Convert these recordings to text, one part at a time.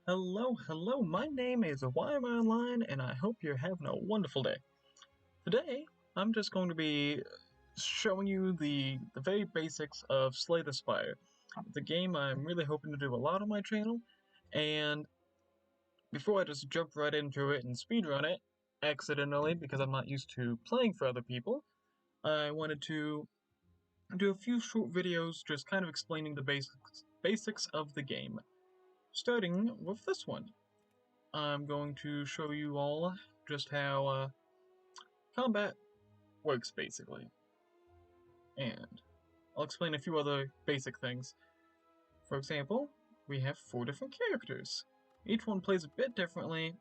Hello, my name is Why Am I Online, and I hope you're having a wonderful day. Today, I'm just going to be showing you the very basics of Slay the Spire. It's a game I'm really hoping to do a lot on my channel, and before I just jump right into it and speedrun it, accidentally because I'm not used to playing for other people, I wanted to do a few short videos just kind of explaining the basics of the game. Starting with this one. I'm going to show you all just how combat works, basically. And I'll explain a few other basic things. For example, we have 4 different characters. Each one plays a bit differently,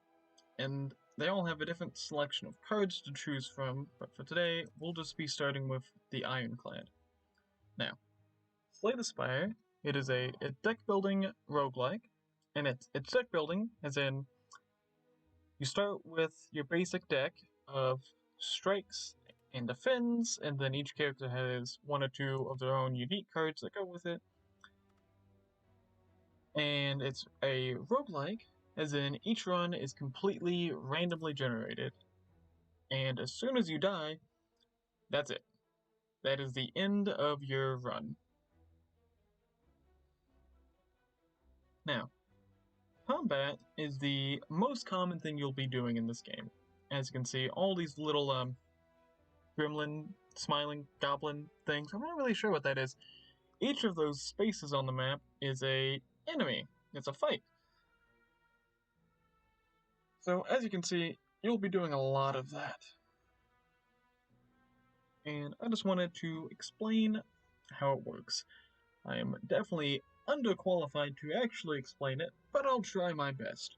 and they all have a different selection of cards to choose from, but for today, we'll just be starting with the Ironclad. Now, Slay the Spire, it is a deck-building roguelike, and it's deck building, as in you start with your basic deck of strikes and defends, and then each character has 1 or 2 of their own unique cards that go with it. And it's a roguelike, as in each run is completely randomly generated. And as soon as you die, that's it. That is the end of your run. Now, combat is the most common thing you'll be doing in this game. As you can see, all these little gremlin, smiling goblin things. I'm not really sure what that is. Each of those spaces on the map is a enemy. It's a fight. So as you can see, you'll be doing a lot of that. And I just wanted to explain how it works. I am definitely underqualified to actually explain it, but I'll try my best.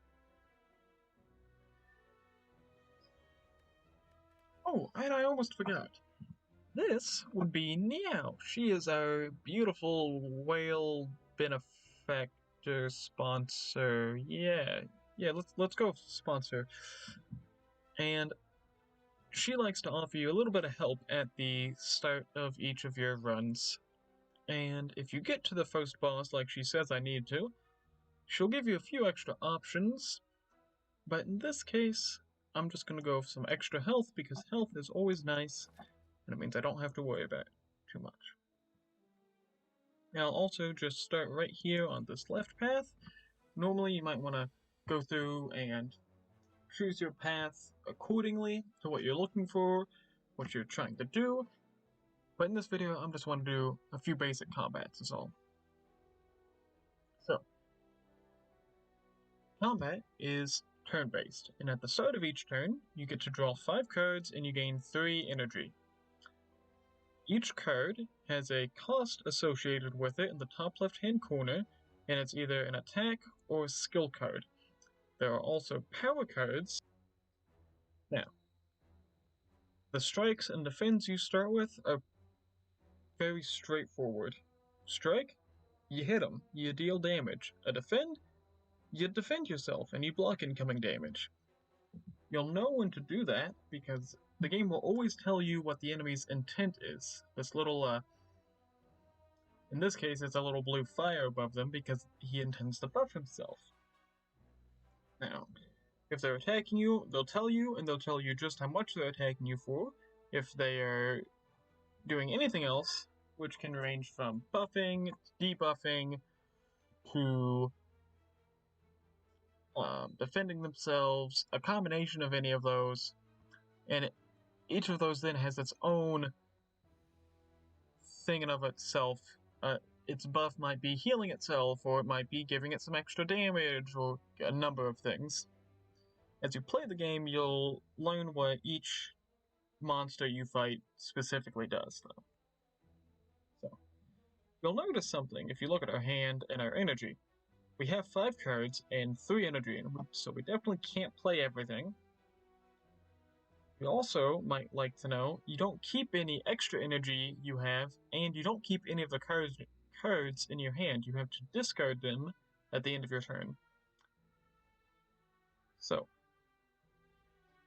Oh, and I almost forgot. This would be Meow. She is our beautiful whale benefactor sponsor. Yeah, let's go sponsor. And she likes to offer you a little bit of help at the start of each of your runs. And if you get to the first boss like she says I need to, she'll give you a few extra options. But in this case, I'm just going to go with some extra health because health is always nice. And it means I don't have to worry about it too much. Now I'll also just start right here on this left path. Normally you might want to go through and choose your path accordingly to what you're looking for, what you're trying to do. But in this video, I'm just want to do a few basic combats is all. So, combat is turn-based, and at the start of each turn, you get to draw 5 cards and you gain 3 energy. Each card has a cost associated with it in the top left-hand corner, and it's either an attack or a skill card. There are also power cards. Now, the strikes and defends you start with are very straightforward. Strike, you hit them, you deal damage. A defend, you defend yourself and you block incoming damage. You'll know when to do that because the game will always tell you what the enemy's intent is. This little, in this case, it's a little blue fire above them because he intends to buff himself. Now, if they're attacking you, they'll tell you, and they'll tell you just how much they're attacking you for. If they are doing anything else, which can range from buffing, debuffing, to defending themselves, a combination of any of those, and each of those then has its own thing in of itself. Its buff might be healing itself, or it might be giving it some extra damage, or a number of things. As you play the game, you'll learn what each monster you fight specifically does, though. So, you'll notice something if you look at our hand and our energy. We have 5 cards and 3 energy in them, so we definitely can't play everything. You also might like to know you don't keep any extra energy you have, and you don't keep any of the cards in your hand. You have to discard them at the end of your turn. So,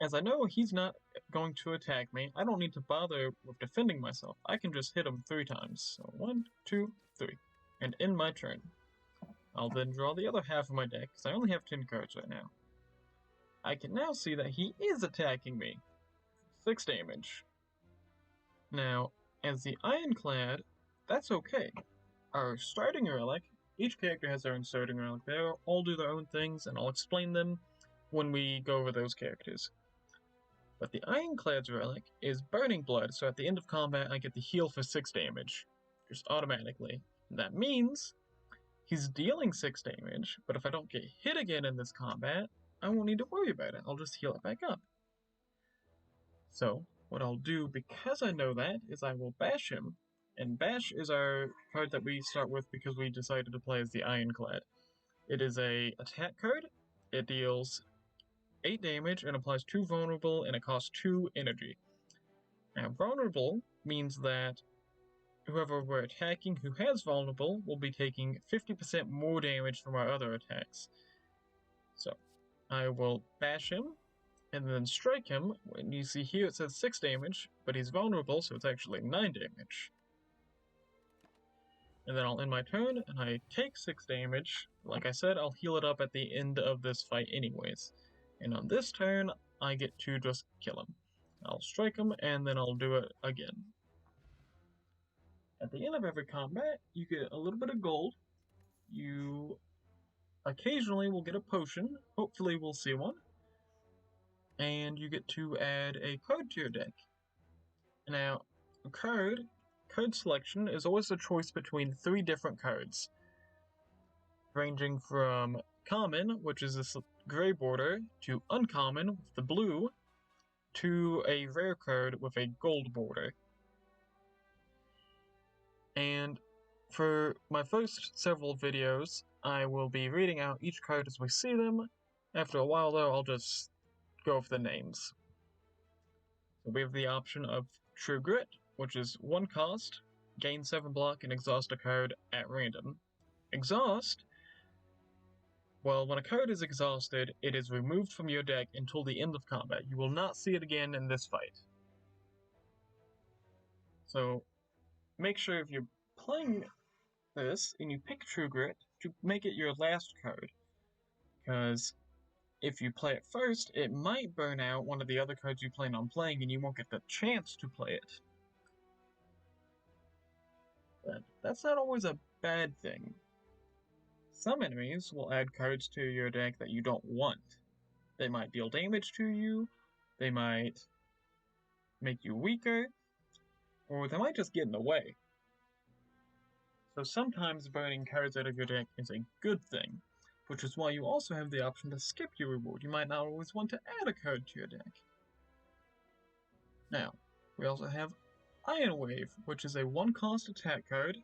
as I know he's not going to attack me, I don't need to bother with defending myself. I can just hit him 3 times. So 1, 2, 3, and end my turn. I'll then draw the other half of my deck, because I only have 10 cards right now. I can now see that he is attacking me. 6 damage. Now, as the Ironclad, that's okay. Our starting relic, each character has their own starting relic. They all do their own things, and I'll explain them when we go over those characters. But the Ironclad's relic is Burning Blood, so at the end of combat I get the heal for 6 damage, just automatically. And that means he's dealing 6 damage, but if I don't get hit again in this combat, I won't need to worry about it. I'll just heal it back up. So, what I'll do, because I know that, is I will bash him. And bash is our card that we start with because we decided to play as the Ironclad. It is a attack card. It deals 8 damage and applies 2 vulnerable, and it costs 2 energy. Now, vulnerable means that whoever we're attacking who has vulnerable will be taking 50% more damage from our other attacks. So, I will bash him, and then strike him. When you see here it says 6 damage, but he's vulnerable, so it's actually 9 damage. And then I'll end my turn, and I take 6 damage. Like I said, I'll heal it up at the end of this fight anyways. And on this turn, I get to just kill him. I'll strike him, and then I'll do it again. At the end of every combat, you get a little bit of gold. You occasionally will get a potion. Hopefully we'll see one. And you get to add a card to your deck. Now, card selection is always a choice between 3 different cards, ranging from common, which is this gray border, to uncommon with the blue, to a rare card with a gold border. And for my first several videos, I will be reading out each card as we see them. After a while though, I'll just go over the names. So we have the option of True Grit, which is 1 cost, gain 7 block, and exhaust a card at random. Exhaust, well, when a card is exhausted, it is removed from your deck until the end of combat. You will not see it again in this fight. So, make sure if you're playing this and you pick True Grit, to make it your last card. Because if you play it first, it might burn out one of the other cards you plan on playing and you won't get the chance to play it. But that's not always a bad thing. Some enemies will add cards to your deck that you don't want. They might deal damage to you, they might make you weaker, or they might just get in the way. So sometimes burning cards out of your deck is a good thing, which is why you also have the option to skip your reward. You might not always want to add a card to your deck. Now, we also have Iron Wave, which is a 1 cost attack card,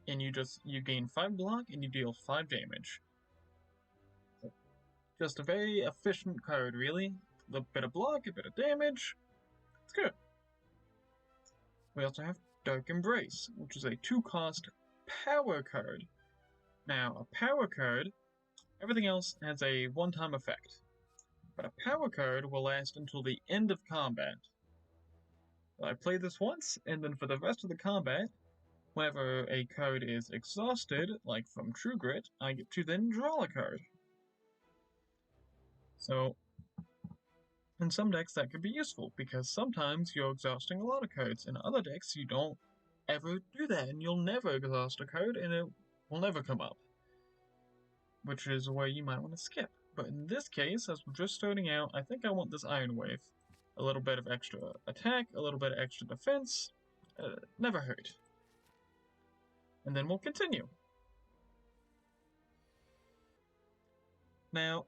and you gain 5 block and you deal 5 damage. Just a very efficient card, really. A bit of block, a bit of damage. It's good. We also have Dark Embrace, which is a 2 cost power card. Now, a power card, everything else has a one-time effect, but a power card will last until the end of combat. I play this once, and then for the rest of the combat, whenever a card is exhausted, like from True Grit, I get to then draw a card. So, in some decks that could be useful, because sometimes you're exhausting a lot of cards. In other decks, you don't ever do that, and you'll never exhaust a card, and it will never come up. Which is where you might want to skip. But in this case, as we're just starting out, I think I want this Iron Wave. A little bit of extra attack, a little bit of extra defense. Never hurt. And then we'll continue. Now,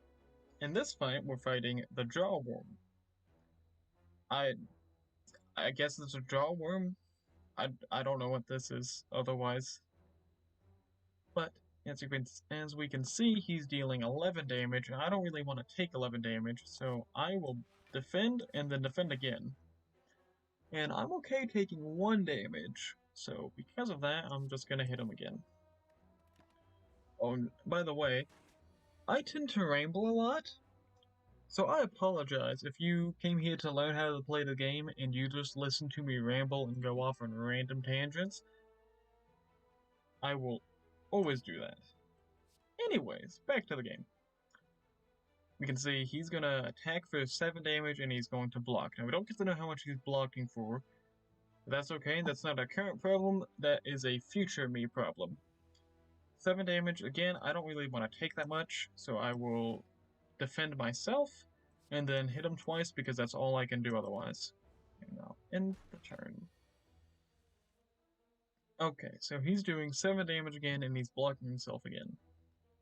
in this fight, we're fighting the Jawworm. I guess it's a Jawworm. I don't know what this is otherwise. But as we can see, he's dealing 11 damage, and I don't really want to take 11 damage, so I will defend and then defend again. And I'm okay taking 1 damage, so because of that, I'm just gonna hit him again. Oh, and by the way, I tend to ramble a lot, so I apologize if you came here to learn how to play the game and you just listen to me ramble and go off on random tangents. I will always do that. Anyways, back to the game. We can see he's going to attack for 7 damage and he's going to block. Now, we don't get to know how much he's blocking for, but that's okay. That's not a current problem. That is a future me problem. 7 damage, again, I don't really want to take that much, so I will defend myself and then hit him twice because that's all I can do otherwise. And now, end the turn. Okay, so he's doing 7 damage again and he's blocking himself again.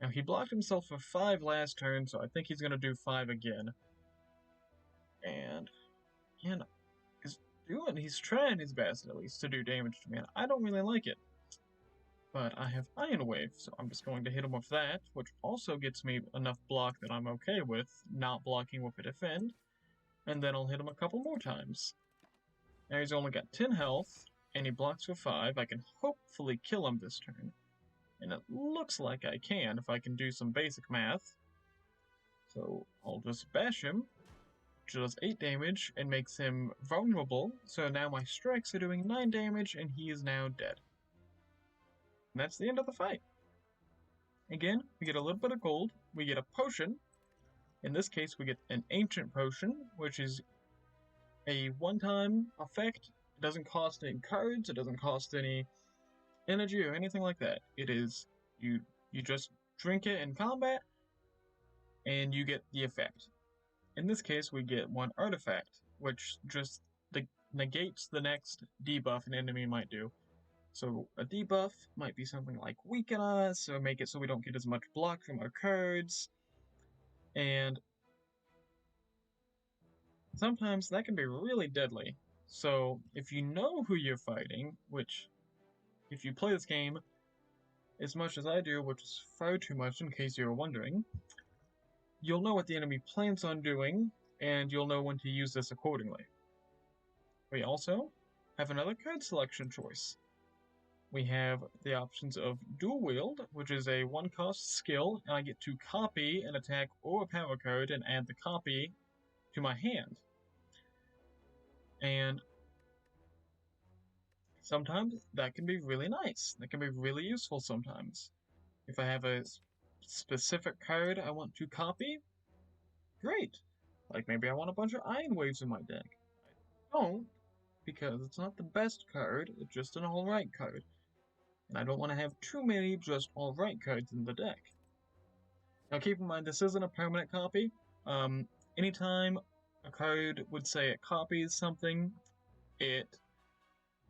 Now, he blocked himself for 5 last turn, so I think he's going to do 5 again. And, again, he's trying his best, at least, to do damage to me. I don't really like it. But I have Iron Wave, so I'm just going to hit him with that, which also gets me enough block that I'm okay with, not blocking with a defend. And then I'll hit him a couple more times. Now he's only got 10 health, and he blocks for 5. I can hopefully kill him this turn. And it looks like I can if I can do some basic math. So I'll just bash him, which does 8 damage and makes him vulnerable. So now my strikes are doing 9 damage and he is now dead. And that's the end of the fight. Again, we get a little bit of gold. We get a potion. In this case, we get an ancient potion, which is a one-time effect. It doesn't cost any cards. It doesn't cost any energy or anything like that. It is, you just drink it in combat and you get the effect. In this case, we get one artifact, which just negates the next debuff an enemy might do. So a debuff might be something like weaken us, or make it so we don't get as much block from our cards. And sometimes that can be really deadly. So if you know who you're fighting, which if you play this game as much as I do, which is far too much in case you're wondering, you'll know what the enemy plans on doing, and you'll know when to use this accordingly. We also have another card selection choice. We have the options of Dual Wield, which is a 1-cost skill, and I get to copy an attack or a power card and add the copy to my hand. And sometimes that can be really nice. That can be really useful sometimes. If I have a specific card I want to copy, great. Like maybe I want a bunch of Iron Waves in my deck. I don't, because it's not the best card, it's just an alright card. And I don't want to have too many just alright cards in the deck. Now keep in mind, this isn't a permanent copy. Anytime a card would say it copies something, it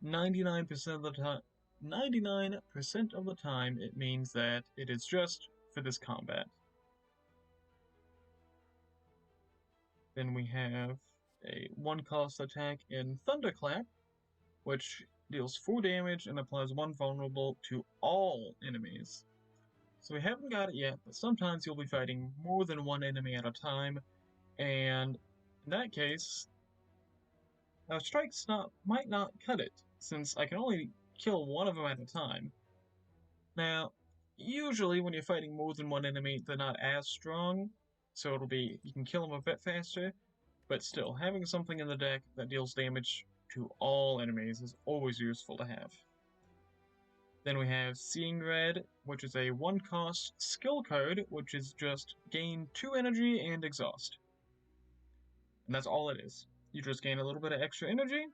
99% of the time, 99% of the time, it means that it is just for this combat. Then we have a 1-cost attack in Thunderclap, which deals 4 damage and applies 1 vulnerable to all enemies. So we haven't got it yet, but sometimes you'll be fighting more than one enemy at a time, and in that case, our strikes might not cut it, since I can only kill one of them at a time. Now, usually when you're fighting more than one enemy, they're not as strong, so you can kill them a bit faster, but still, having something in the deck that deals damage to all enemies is always useful to have. Then we have Seeing Red, which is a 1-cost skill card, which is just gain 2 energy and exhaust. And that's all it is. You just gain a little bit of extra energy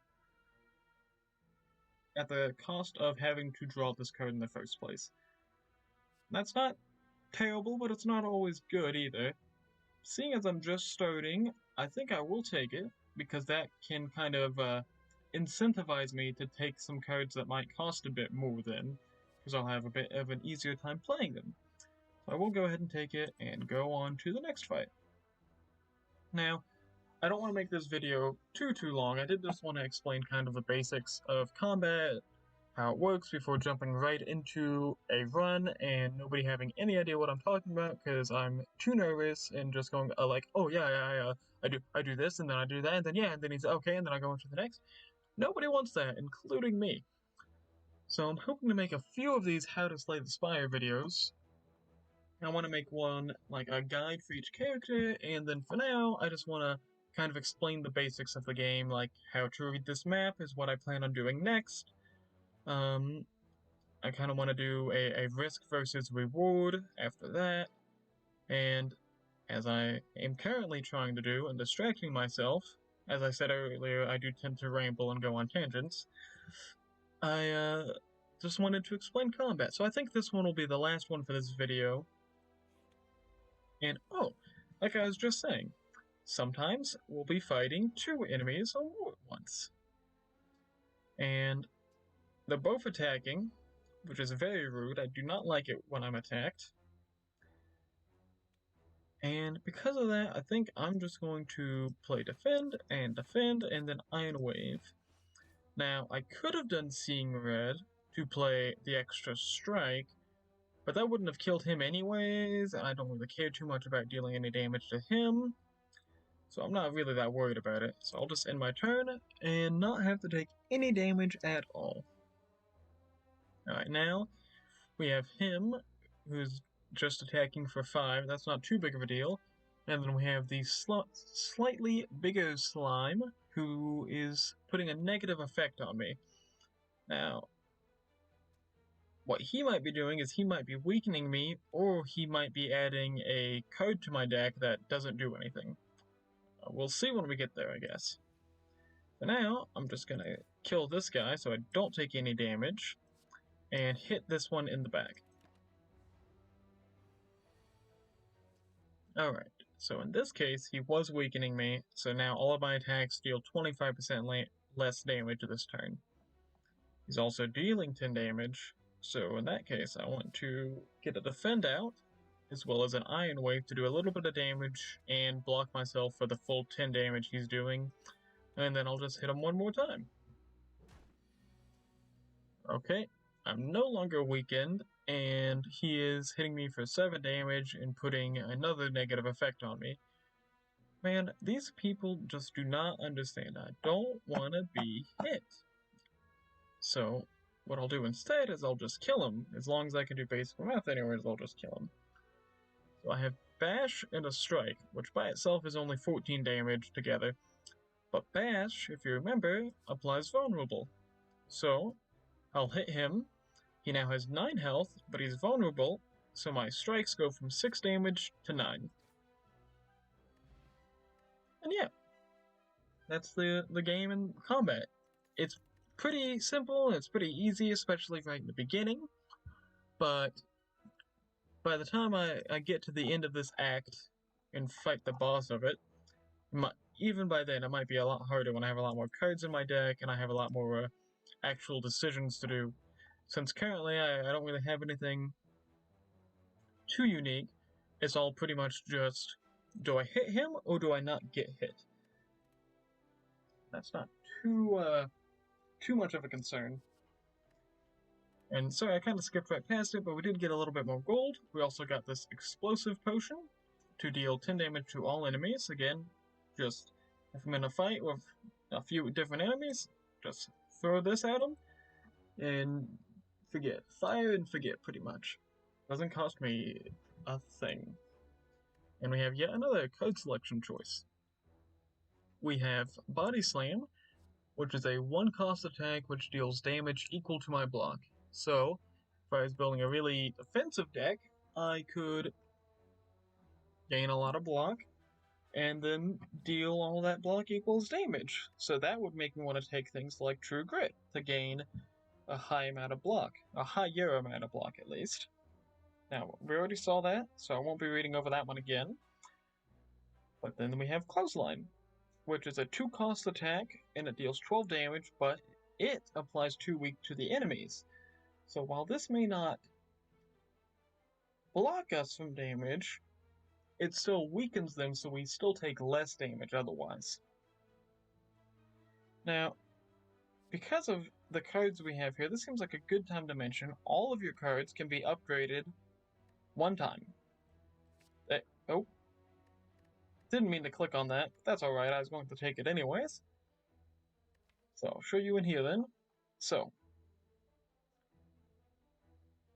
at the cost of having to draw this card in the first place. That's not terrible, but it's not always good either. Seeing as I'm just starting, I think I will take it, because that can kind of incentivize me to take some cards that might cost a bit more then, because I'll have a bit of an easier time playing them. So I will go ahead and take it and go on to the next fight. Now, I don't want to make this video too long. I did just want to explain kind of the basics of combat, how it works, before jumping right into a run and nobody having any idea what I'm talking about, because I'm too nervous and just going like, oh yeah, I do this and then I do that and then yeah, and then he's okay and then I go on to the next. Nobody wants that, including me. So I'm hoping to make a few of these How to Slay the Spire videos. I want to make one, like a guide for each character, and then for now, I just want to kind of explain the basics of the game, like how to read this map is what I plan on doing next. I I kind of want to do a risk versus reward after that. And as I am currently trying to do and distracting myself, as I said earlier, I do tend to ramble and go on tangents. I just wanted to explain combat. So I think this one will be the last one for this video. And oh, like I was just saying, sometimes we'll be fighting 2 enemies or more at once. And they're both attacking, which is very rude. I do not like it when I'm attacked. And because of that, I think I'm just going to play defend, and then Iron Wave. Now, I could have done Seeing Red to play the extra strike, but that wouldn't have killed him anyways, and I don't really care too much about dealing any damage to him. So I'm not really that worried about it. So I'll just end my turn and not have to take any damage at all. Alright, now we have him, who's just attacking for 5. That's not too big of a deal. And then we have the slightly bigger slime, who is putting a negative effect on me. Now, what he might be doing is he might be weakening me, or he might be adding a card to my deck that doesn't do anything. We'll see when we get there, I guess. For now, I'm just going to kill this guy so I don't take any damage, and hit this one in the back. Alright, so in this case, he was weakening me, so now all of my attacks deal 25% less damage this turn. He's also dealing 10 damage, so in that case, I want to get a defend out, as well as an Iron Wave to do a little bit of damage and block myself for the full 10 damage he's doing, and then I'll just hit him one more time. Okay, I'm no longer weakened, and he is hitting me for 7 damage and putting another negative effect on me. Man, these people just do not understand. I don't want to be hit. So, what I'll do instead is I'll just kill him. As long as I can do basic math anyways, I'll just kill him. So I have Bash and a Strike, which by itself is only 14 damage together. But Bash, if you remember, applies Vulnerable. So, I'll hit him. He now has 9 health, but he's vulnerable, so my strikes go from 6 damage to 9. And yeah, that's the game in combat. It's pretty simple, and it's pretty easy, especially right in the beginning, but by the time I get to the end of this act and fight the boss of it, even by then it might be a lot harder when I have a lot more cards in my deck and I have a lot more actual decisions to do. Since currently I don't really have anything too unique, it's all pretty much just, do I hit him or do I not get hit? That's not too much of a concern. And sorry, I kind of skipped right past it, but we did get a little bit more gold. We also got this explosive potion to deal 10 damage to all enemies. Again, just if I'm in a fight with a few different enemies, just throw this at them and forget. Fire and forget, pretty much. Doesn't cost me a thing. And we have yet another card selection choice. We have Body Slam, which is a 1-cost attack which deals damage equal to my block. So, if I was building a really defensive deck, I could gain a lot of block, and then deal all that block equals damage. So that would make me want to take things like True Grit to gain a high amount of block. A higher amount of block, at least. Now, we already saw that, so I won't be reading over that one again. But then we have Clothesline, which is a 2-cost attack, and it deals 12 damage, but it applies 2 weak to the enemies. So while this may not block us from damage, it still weakens them, so we still take less damage otherwise. Now, because of the cards we have here, this seems like a good time to mention all of your cards can be upgraded one time. Oh. Didn't mean to click on that, but that's alright, I was going to take it anyways. So I'll show you in here then. So,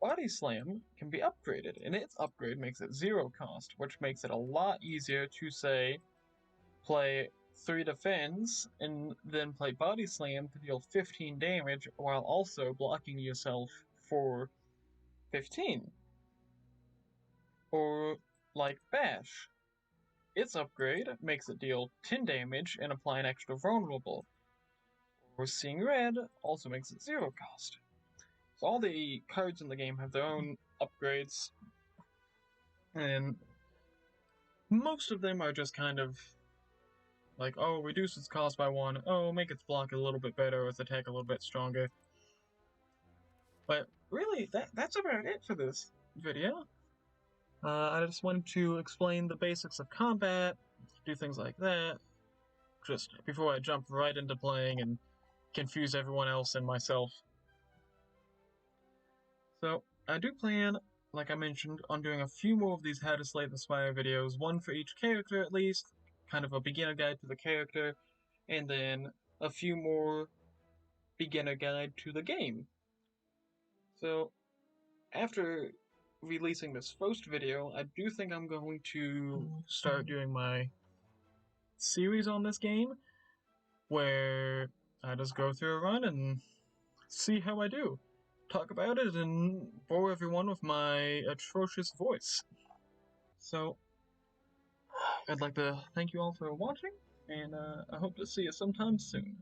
Body Slam can be upgraded, and its upgrade makes it 0 cost, which makes it a lot easier to, say, play 3 defense, and then play Body Slam to deal 15 damage, while also blocking yourself for 15. Or like Bash. Its upgrade makes it deal 10 damage and apply an extra vulnerable. Or Seeing Red also makes it 0 cost. So all the cards in the game have their own upgrades, and most of them are just kind of like, oh, reduce its cost by 1, oh, make its block a little bit better, its attack a little bit stronger. But really, that's about it for this video. I just wanted to explain the basics of combat, do things like that, just before I jump right into playing and confuse everyone else and myself. So, I do plan, like I mentioned, on doing a few more of these How to Slay the Spire videos, one for each character at least, kind of a beginner guide to the character, and then a few more beginner guide to the game. So, after releasing this first video, I do think I'm going to start doing my series on this game, where I just go through a run and see how I do. Talk about it and bore everyone with my atrocious voice. So, I'd like to thank you all for watching, and I hope to see you sometime soon.